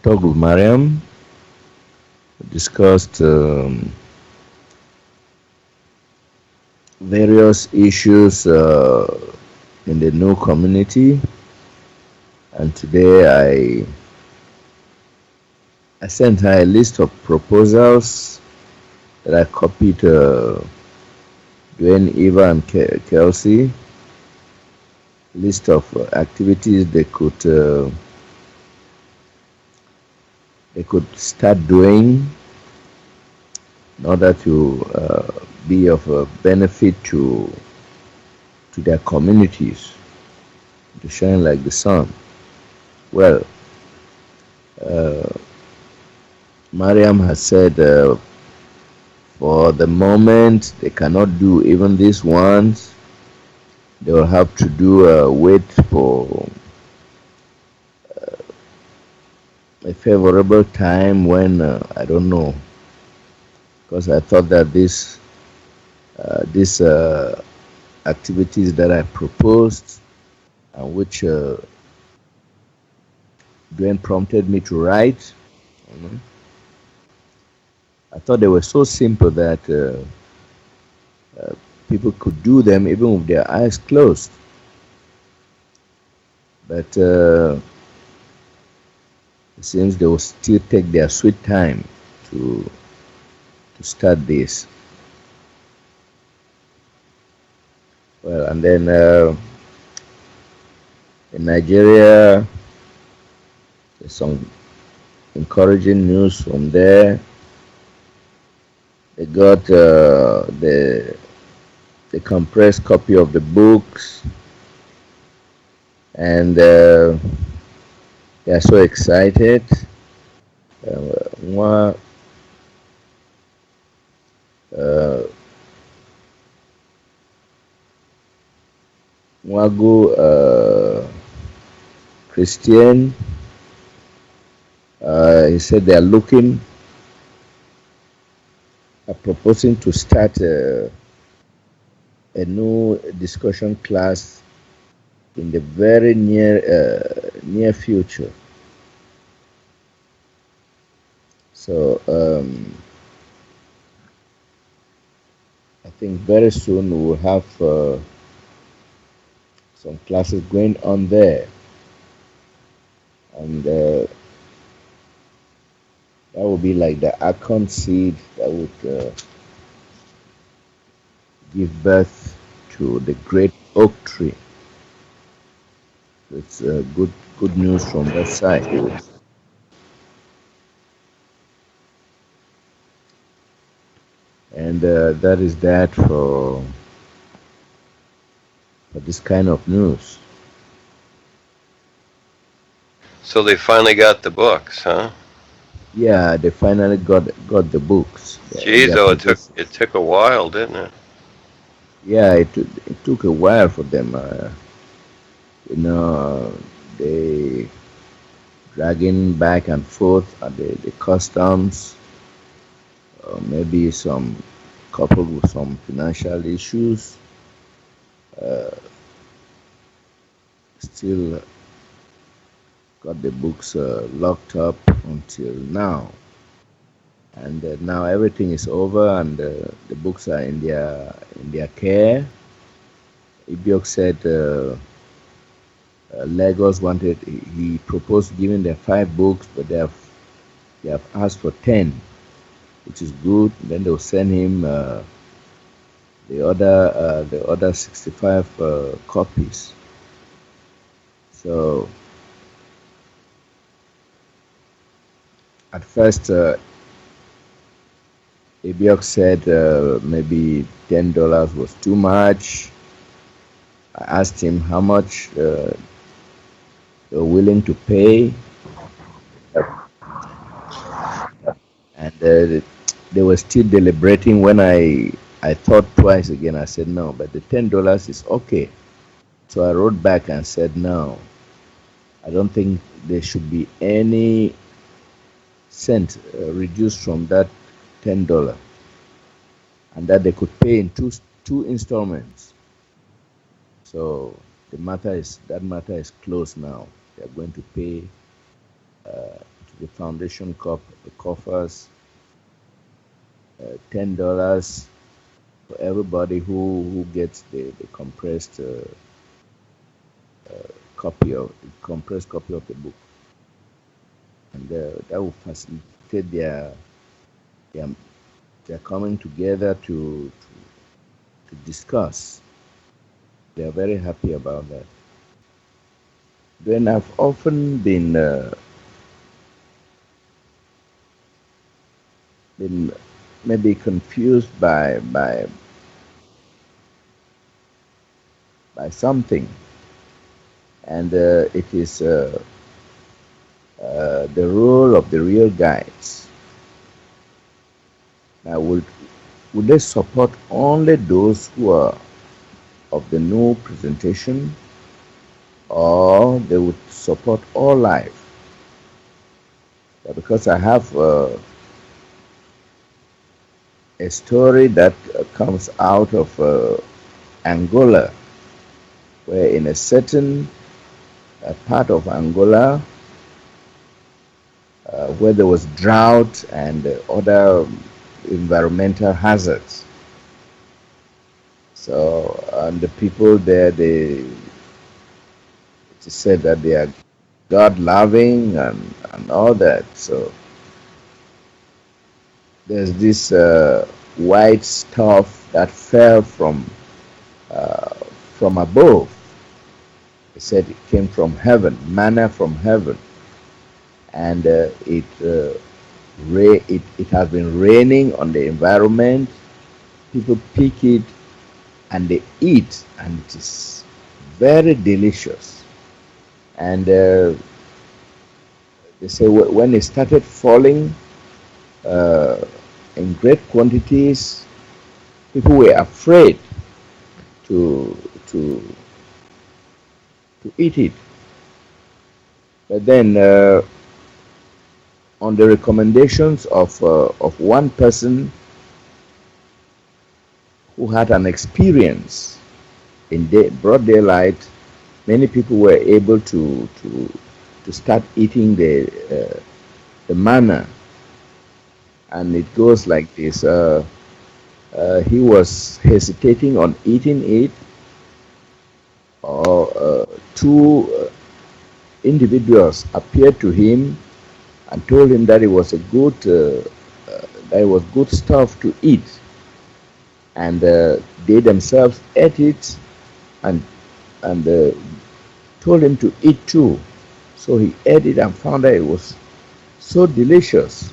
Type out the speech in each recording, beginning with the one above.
talked with Mariam, discussed various issues in the new community, and today I sent her a list of proposals that I copied Duane, Eva, and Kelsey. List of activities they could start doing in order to be of benefit to their communities, to shine like the sun. Well, uh, Mariam has said for the moment they cannot do even these ones. They will have to do wait for a favorable time when I don't know, because I thought that these activities that I proposed and which Dwayne prompted me to write, you know, I thought they were so simple that people could do them even with their eyes closed. But it seems they will still take their sweet time to to start this. Well, and then in Nigeria, there's some encouraging news from there. They got the compressed copy of the books, and they are so excited. One, uh, Wago Christian, he said they are looking at proposing to start a new discussion class in the very near future. So I think very soon we will have some classes going on there, and that would be like the acorn seed that would give birth to the great oak tree. It's good news from that side. And that is that for this kind of news. So they finally got the books, huh? Yeah, they finally got the books in Geez, their though possession. it took a while, didn't it? Yeah, it took a while for them. You know, they dragging back and forth at the customs, maybe some coupled with some financial issues. Uh, Still got the books locked up until now. And now everything is over, and the books are in their care. Ibiok said Lagos wanted he proposed giving them 5 books, but they have asked for 10, which is good. Then they'll send him the other 65 copies. So at first, Ibiok said maybe $10 was too much. I asked him how much they were willing to pay, and they were still deliberating. When I thought twice again, I said no, but the $10 is okay. So I wrote back and said no. I don't think there should be any cent reduced from that $10, and that they could pay in two installments. So the matter is that matter is closed now. They are going to pay The foundation coffers $10 for everybody who gets the compressed copy of the book, and that will facilitate their their coming together to discuss. They are very happy about that. Then I've often been maybe confused by something, and it is the role of the real guides. Now, would they support only those who are of the new presentation, or they would support all life? Because I have a story that comes out of Angola, where in a certain part of Angola, where there was drought and other environmental hazards. So, and the people there, they said that they are God loving and all that. So, there's this white stuff that fell uh, from above. They said it came from heaven, manna from heaven, and it has been raining on the environment. People pick it and they eat, and it is very delicious. And they say when it started falling uh, in great quantities, people were afraid to to to eat it. But then, on the recommendations of one person who had an experience in broad daylight, many people were able to start eating the manna, and it goes like this. He was hesitating on eating it, or two individuals appeared to him and told him that it was that it was good stuff to eat, and they themselves ate it, and and told him to eat too. So he ate it and found that it was so delicious.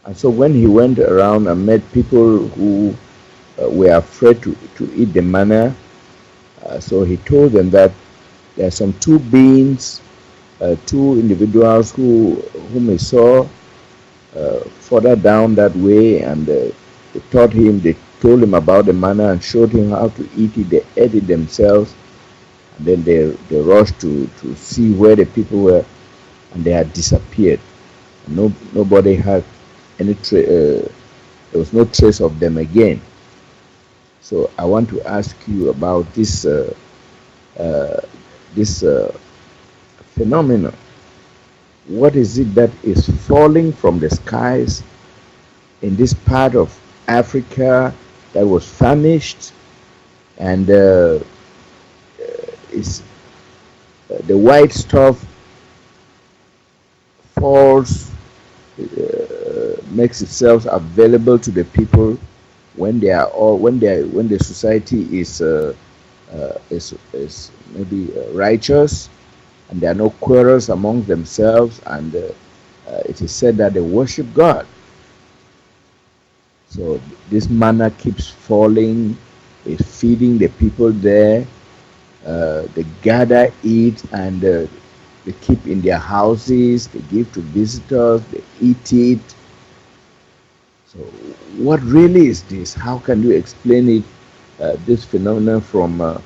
And so when he went around and met people who were afraid to eat the manna, so he told them that there are some two beings, two individuals whom he saw further down that way, and they told him about the manna and showed him how to eat it. They ate it themselves, and then they rushed to see where the people were, and they had disappeared. Nobody had there was no trace of them again. So I want to ask you about uh, this phenomenon. What is it that is falling from the skies in this part of Africa that was famished, and is the white stuff falls, makes itself available to the people when they are all when the society is maybe righteous, and there are no quarrels among themselves, and it is said that they worship God. So this manna keeps falling, is feeding the people there. They gather it, and they keep in their houses. They give to visitors. They eat it. So what really is this? How can you explain it? This phenomenon from the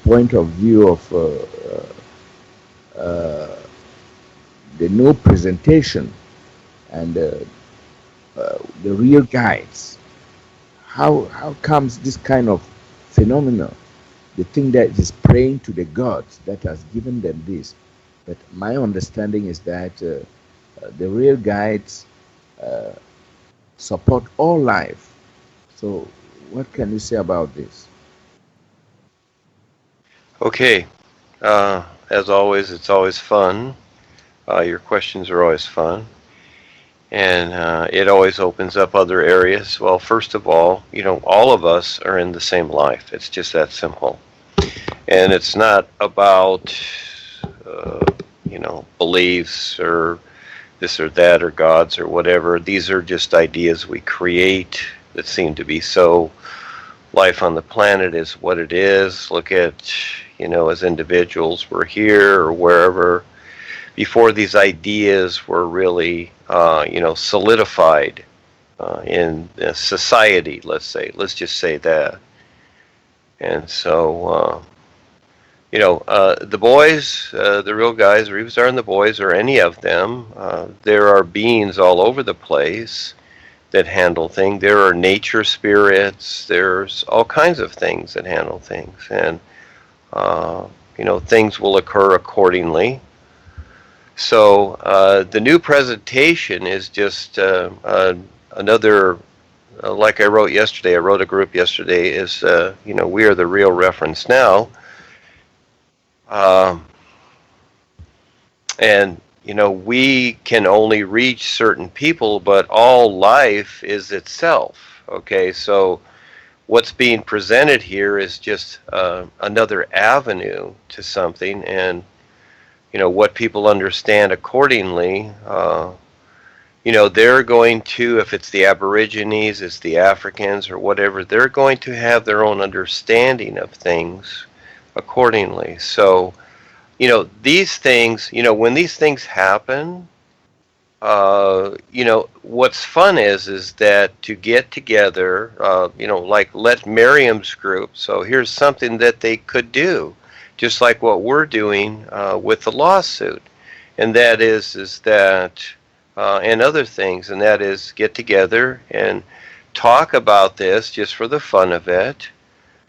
point of view of uh, the no presentation and the real guides. How comes this kind of phenomenon? The thing that is praying to the gods that has given them this, But my understanding is that the real guides uh, support all life. So, what can you say about this? Okay. As always, it's always fun. Your questions are always fun. And it always opens up other areas. Well, first of all, all of us are in the same life. It's just that simple. And it's not about, uh, beliefs or this or that or gods or whatever. These are just ideas we create that seem to be so. Life on the planet is what it is. Look at, as individuals, we're here or wherever. Before these ideas were really, solidified in society, let's say. Let's just say that. And so, the boys, the real guys, Reeves are and the boys, or any of them, there are beings all over the place that handle things. There are nature spirits. There's all kinds of things that handle things. And, things will occur accordingly. So the new presentation is just another, like I wrote yesterday, I wrote a group yesterday, is, we are the real reference now. Um, and, we can only reach certain people, but all life is itself. Okay, so what's being presented here is just another avenue to something, and what people understand accordingly. They're going to, if it's the Aborigines, it's the Africans, or whatever, they're going to have their own understanding of things accordingly. So, these things, when these things happen, what's fun is that to get together, like let Miriam's group. So here's something that they could do, just like what we're doing with the lawsuit, and that is that, and other things, and that is get together and talk about this just for the fun of it,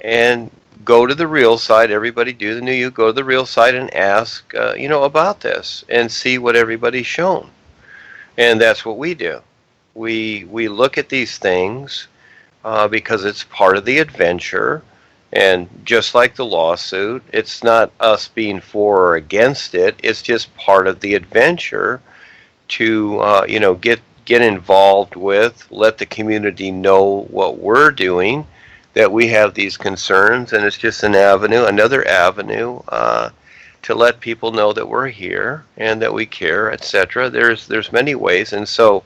and go to the real site. Everybody do the new you. Go to the real site and ask, about this, and see what everybody's shown. And that's what we do. We look at these things because it's part of the adventure. And just like the lawsuit, it's not us being for or against it. It's just part of the adventure to get involved with, let the community know what we're doing, that we have these concerns, and it's just another avenue to let people know that we're here and that we care, etc. There's many ways, and so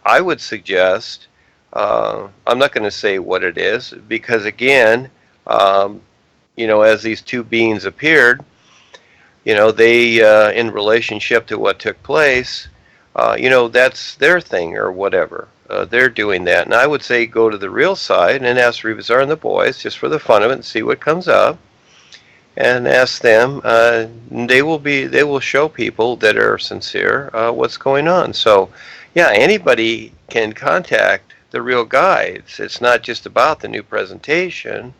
I would suggest, I'm not going to say what it is, because again, as these two beings appeared, they in relationship to what took place, that's their thing or whatever. They're doing that, and I would say go to the real side and ask Rebazar and the boys just for the fun of it and see what comes up. And ask them. They will show people that are sincere what's going on. So, yeah, anybody can contact the real guides. It's not just about the new presentation,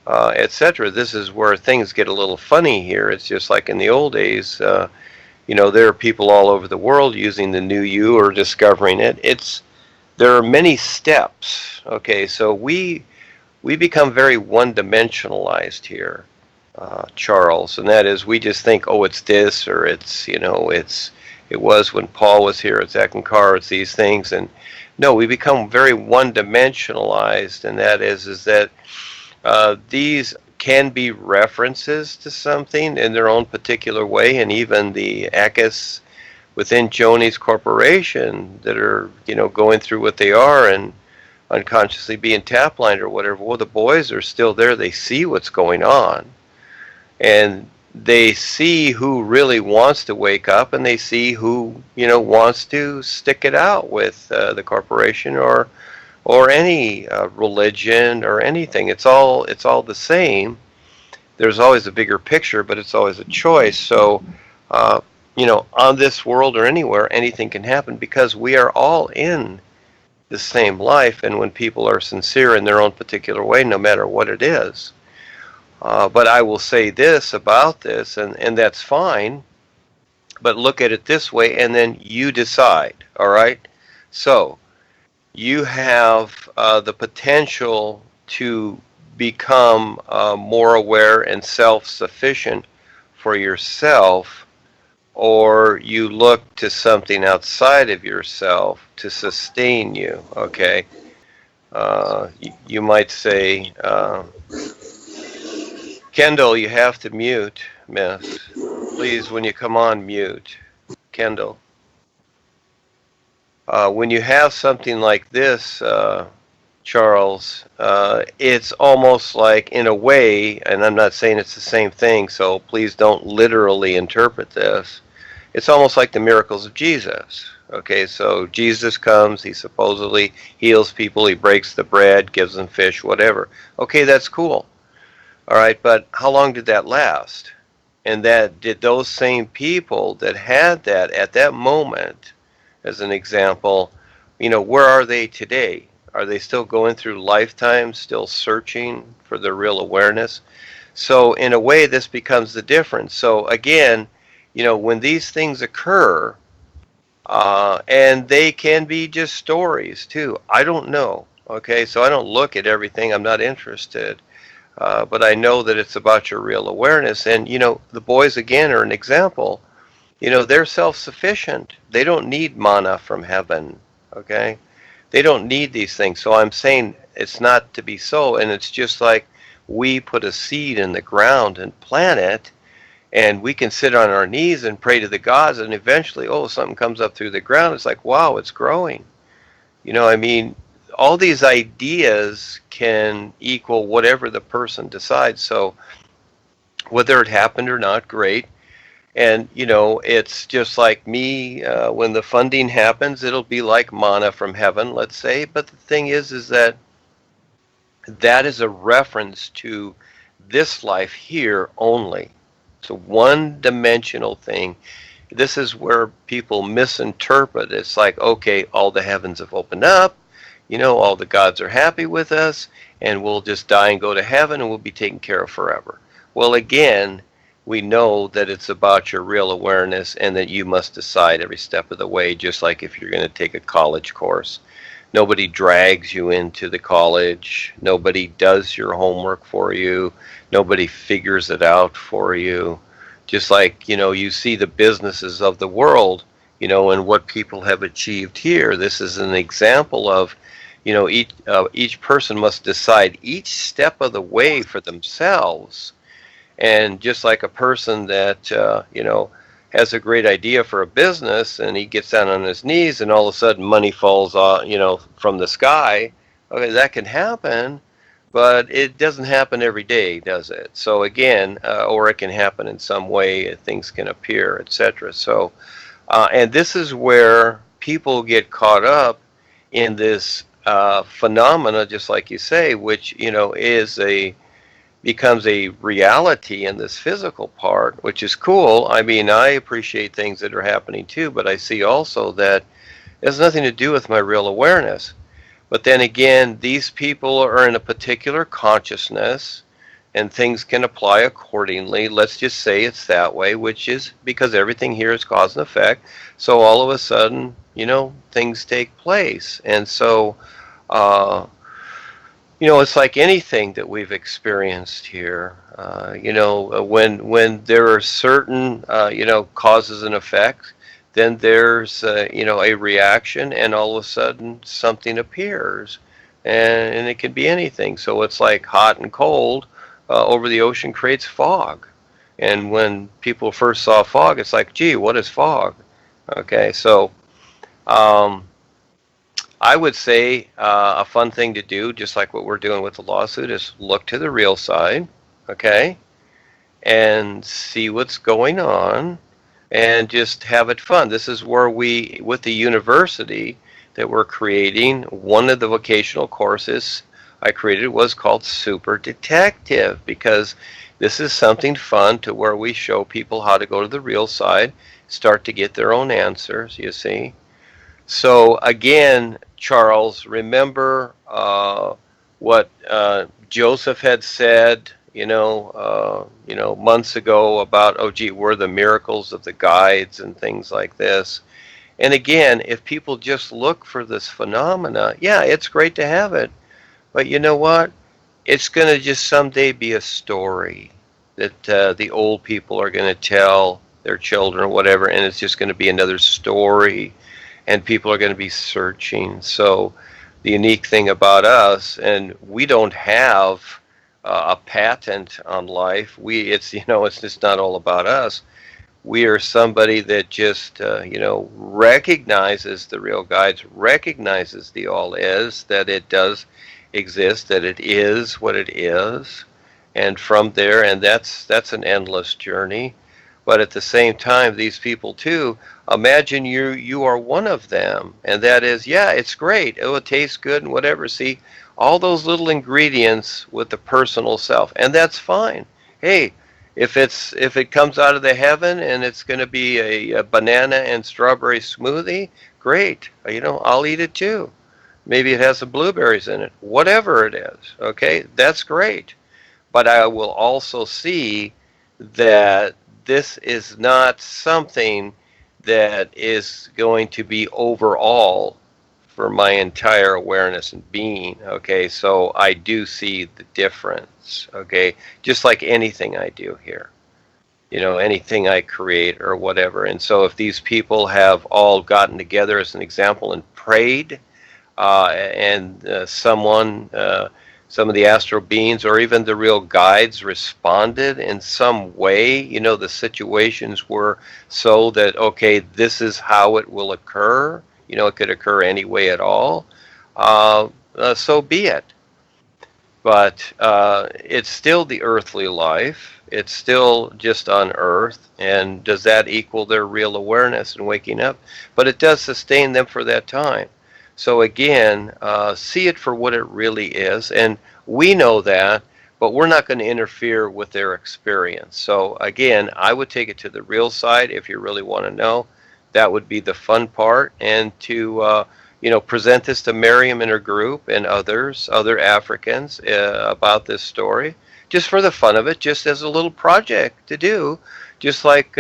etc. This is where things get a little funny here. It's just like in the old days. There are people all over the world using the new you or discovering it. There are many steps. Okay, so we become very one-dimensionalized here. Charles, and that is we just think, oh, it's this, or it was when Paul was here, it's Ekankar, it's these things, and no, we become very one-dimensionalized, and that is that these can be references to something in their own particular way, and even the Akis within Joni's corporation that are, going through what they are and unconsciously being taplined or whatever. Well, the boys are still there. They see what's going on. And they see who really wants to wake up, and they see who wants to stick it out with the corporation or any religion or anything. It's all the same. There's always a bigger picture, but it's always a choice. So on this world or anywhere, anything can happen because we are all in the same life. And when people are sincere in their own particular way, no matter what it is. But I will say this about this, and that's fine. but look at it this way, and then you decide. All right. So you have the potential to become more aware and self-sufficient for yourself, or you look to something outside of yourself to sustain you. Okay. You might say, Kendall, you have to mute, miss. Please, when you come on, mute. Kendall. When you have something like this, Charles, it's almost like, in a way, and I'm not saying it's the same thing, so please don't literally interpret this. It's almost like the miracles of Jesus. Okay, so Jesus comes, he supposedly heals people, he breaks the bread, gives them fish, whatever. Okay, that's cool. All right, but how long did that last? And that did those same people that had that at that moment, as an example, where are they today? Are they still going through lifetimes, still searching for their real awareness? So in a way, this becomes the difference. So again, when these things occur, and they can be just stories too. I don't know. Okay, so I don't look at everything. I'm not interested. But I know that it's about your real awareness. And, the boys, again, are an example. They're self-sufficient. They don't need manna from heaven. Okay? They don't need these things. So I'm saying it's not to be so. And it's just like we put a seed in the ground and plant it, and we can sit on our knees and pray to the gods, and eventually, something comes up through the ground. It's like, wow, it's growing. I mean, all these ideas can equal whatever the person decides. So whether it happened or not, great. And, it's just like me, when the funding happens, it'll be like manna from heaven, let's say. But the thing is that is a reference to this life here only. It's a one-dimensional thing. This is where people misinterpret. It's like, okay, all the heavens have opened up, all the gods are happy with us, and we'll just die and go to heaven, and we'll be taken care of forever. Well, again, we know that it's about your real awareness, and that you must decide every step of the way, just like if you're going to take a college course. Nobody drags you into the college. Nobody does your homework for you. Nobody figures it out for you. Just like, you see the businesses of the world, and what people have achieved here. This is an example of, each person must decide each step of the way for themselves. And just like a person that, has a great idea for a business, and he gets down on his knees, and all of a sudden money falls from the sky. Okay, that can happen, but it doesn't happen every day, does it? So again, or it can happen in some way, things can appear, etc. So and this is where people get caught up in this phenomena, just like you say, which becomes a reality in this physical part, which is cool. I mean, I appreciate things that are happening too, but I see also that it has nothing to do with my real awareness. But then again, these people are in a particular consciousness, and things can apply accordingly. Let's just say it's that way, which is because everything here is cause and effect. So all of a sudden, things take place. And so, it's like anything that we've experienced here. When there are certain, causes and effects, then there's, a reaction, and all of a sudden something appears, and it can be anything. So it's like hot and cold over the ocean creates fog, and when people first saw fog, it's like, gee, what is fog? Okay, so. I would say a fun thing to do, just like what we're doing with the lawsuit, is look to the real side, okay, and see what's going on, and just have it fun. This is where we, with the university that we're creating, one of the vocational courses I created was called Super Detective, because this is something fun to where we show people how to go to the real side, start to get their own answers, you see. So again, Charles, remember what Joseph had said, months ago about, oh, gee, were the miracles of the guides and things like this. And again, if people just look for this phenomena, yeah, it's great to have it. But you know what? It's going to just someday be a story that the old people are going to tell their children or whatever, and it's just going to be another story, and people are going to be searching. So the unique thing about us, and we don't have a patent on life. It's just not all about us. We are somebody that just recognizes the real guides, recognizes the all is, that it does exist, that it is what it is, and from there, and that's an endless journey. But at the same time, these people too, imagine you are one of them, and that is, yeah, it's great, oh, it tastes good and whatever. See, all those little ingredients with the personal self, and that's fine. Hey, if it comes out of the heaven and it's going to be a banana and strawberry smoothie, great. I'll eat it too. Maybe it has some blueberries in it. Whatever it is, okay, that's great. But I will also see that this is not something that is going to be overall for my entire awareness and being. Okay, so I do see the difference. Okay, just like anything I do here, anything I create or whatever. And so if these people have all gotten together as an example and prayed, and some of the astral beings or even the real guides responded in some way, the situations were so that, okay, this is how it will occur. It could occur any way at all. So be it. But it's still the earthly life. It's still just on earth. And does that equal their real awareness and waking up? But it does sustain them for that time. So again, see it for what it really is. And we know that, but we're not going to interfere with their experience. So again, I would take it to the real side if you really want to know. That would be the fun part. And to present this to Miriam and her group and other Africans about this story, just for the fun of it, just as a little project to do, just like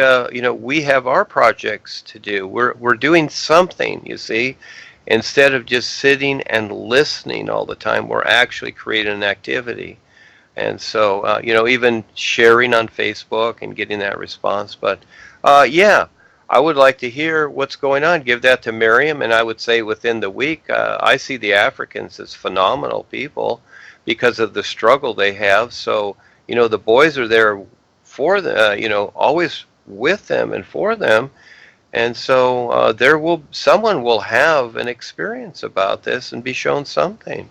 we have our projects to do. We're doing something, you see, instead of just sitting and listening all the time. We're actually creating an activity. And so, even sharing on Facebook and getting that response. But yeah, I would like to hear what's going on. Give that to Miriam, and I would say within the week, I see the Africans as phenomenal people because of the struggle they have. So, the boys are there for the, always with them and for them. And so someone will have an experience about this and be shown something.